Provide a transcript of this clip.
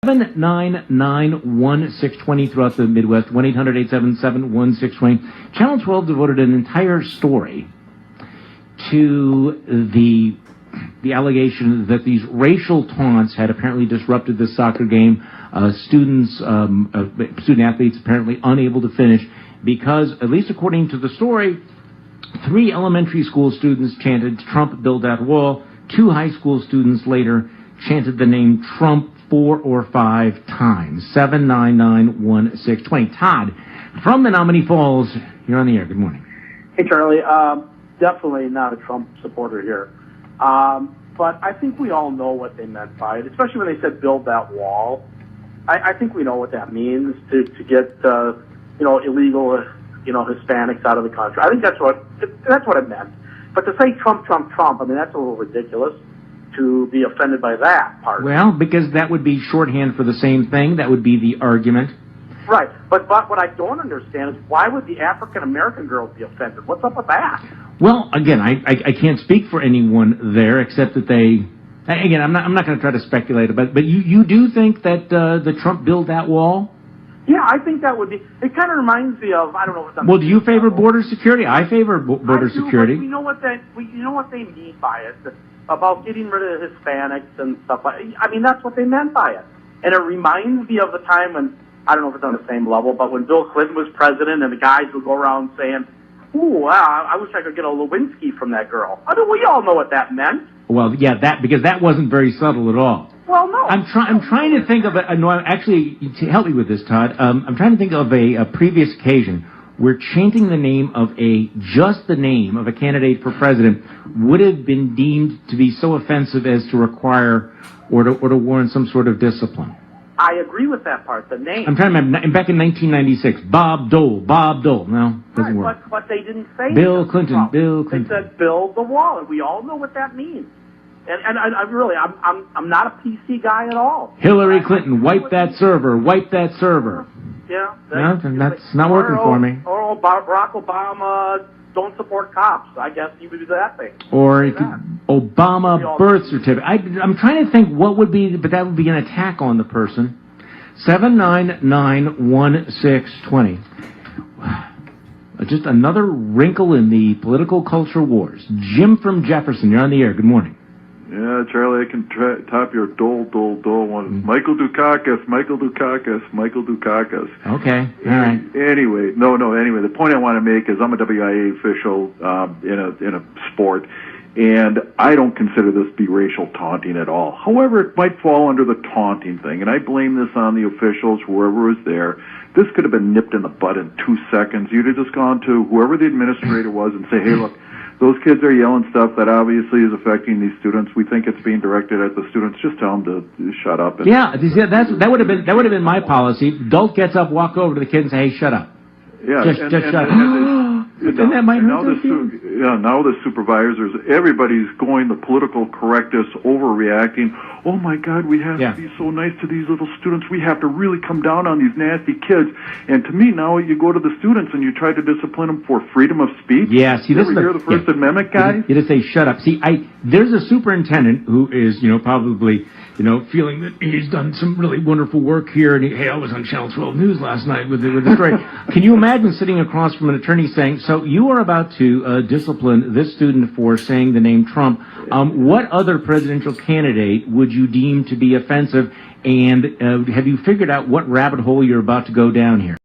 799-1620 throughout the Midwest, 1-800-877-1620. Channel 12 devoted an entire story to the allegation that these racial taunts had apparently disrupted the soccer game. Student athletes apparently unable to finish because, at least according to the story, 3 elementary school students chanted "Trump build that wall." 2 high school students later chanted the name Trump 4 or 5 times. 799-1620. Todd, from Menominee Falls, you're on the air. Good morning. Hey, Charlie. Definitely not a Trump supporter here. But I think we all know what they meant by it, especially when they said build that wall. I think we know what that means to get, illegal, Hispanics out of the country. I think that's what it meant. But to say Trump, Trump, Trump, I mean, that's a little ridiculous to be offended by that part. Well, because that would be shorthand for the same thing. That would be the argument. Right. But what I don't understand is why would the African-American girls be offended? What's up with that? Well, again, I can't speak for anyone there except that they... Again, I'm not going to try to speculate about it, but you do think that the Trump build that wall? Yeah, I think that would be... It kind of reminds me of, I don't know if it's... Well, do you favor border security? I favor border security. But you know what they mean by it, about getting rid of Hispanics and stuff like... I mean, that's what they meant by it. And it reminds me of the time when, I don't know if it's on the same level, but when Bill Clinton was president and the guys would go around saying, "Ooh, wow, I wish I could get a Lewinsky from that girl." I mean, we all know what that meant. Well, yeah, because that wasn't very subtle at all. Well, no. I'm trying to think of a... No, actually, to help me with this, Todd, I'm trying to think of a previous occasion where chanting the name of just the name of a candidate for president would have been deemed to be so offensive as to require or to warrant some sort of discipline. I agree with that part, the name. I'm trying to remember, back in 1996, Bob Dole. No, doesn't work. But they didn't say Bill Clinton. They said build the wall, and we all know what that means. And I really, I'm not a PC guy at all. Hillary Clinton, wipe that server. Yeah. That's not working for me. Or Barack Obama, don't support cops. I guess you would do that thing. Or Obama birth certificate. I'm trying to think what would be, but that would be an attack on the person. 799-1620. Just another wrinkle in the political culture wars. Jim from Jefferson, you're on the air. Good morning. Yeah, Charlie, I can top your dole one. Michael Dukakis. Okay, all right. Anyway, the point I want to make is I'm a WIAA official in a sport, and I don't consider this to be racial taunting at all. However, it might fall under the taunting thing, and I blame this on the officials, whoever was there. This could have been nipped in the bud in 2 seconds. You'd have just gone to whoever the administrator was and say, "Hey, look, those kids are yelling stuff that obviously is affecting these students. We think it's being directed at the students. Just tell them to shut up." Yeah, that would have been my policy. Adult gets up, walk over to the kid and say, "Hey, shut up." Yeah, just shut up. Then that might hurt their feelings. Now the supervisors, everybody's going the political correctness, overreacting. Oh my God, we have to be so nice to these little students. We have to really come down on these nasty kids. And to me, now you go to the students and you try to discipline them for freedom of speech. Yeah, see, this is the First Amendment guys. You just say shut up. See, there's a superintendent who is, probably, feeling that he's done some really wonderful work here. And I was on Channel 12 News last night with the story. Can you imagine sitting across from an attorney saying, "So you are about to discipline this student for saying the name Trump. What other presidential candidate would you deem to be offensive? And have you figured out what rabbit hole you're about to go down here?"